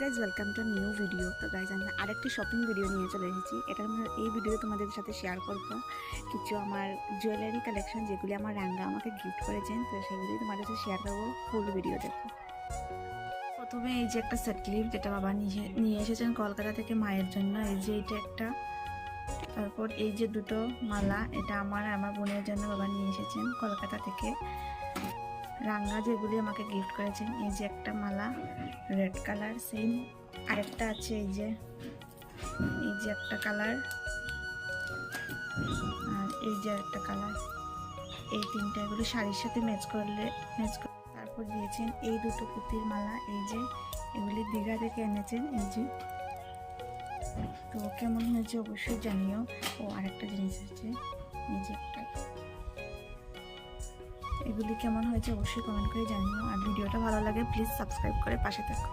Guys welcome to new video. তো guys আমি আরেকটি শপিং ভিডিও নিয়ে চলে এসেছি। এই ভিডিও তোমাদের সাথে শেয়ার করব কিছু আমার জুয়েলারি কালেকশন, যেগুলি আমার রাঙ্গা আমাকে গিফট করেছেন। তো সেগুলি তোমাদের সাথে শেয়ার করবো, ফুল ভিডিও দেখো। প্রথমে এই যে একটা সেট ক্লিপ, যেটা বাবা নিয়ে এসেছেন কলকাতা থেকে মায়ের জন্য। এই যে এটা একটা, তারপর এই যে দুটো মালা, এটা আমার বোনের জন্য বাবা নিয়ে এসেছেন কলকাতা থেকে। রাঙ্গা যেগুলি আমাকে গিফট করেছেন, এই যে একটা মালা রেড কালার, সেম আরেকটা আছে এই যে একটা কালার, আর এই যে একটা কালার। এই তিনটা এগুলো শাড়ির সাথে ম্যাচ করে। তারপর দিয়েছেন এই দুটো পুঁতির মালা, এই যে এগুলি দীঘা থেকে এনেছেন। এই যে, তো কেমন হয়েছে অবশ্যই জানিও। ও আরেকটা জিনিস আছে, এই যে একটা, এগুলি কেমন হয়েছে অবশ্যই কমেন্ট করে জানিও। আর ভিডিওটা ভালো লাগে প্লিজ সাবস্ক্রাইব করে পাশে থাকো।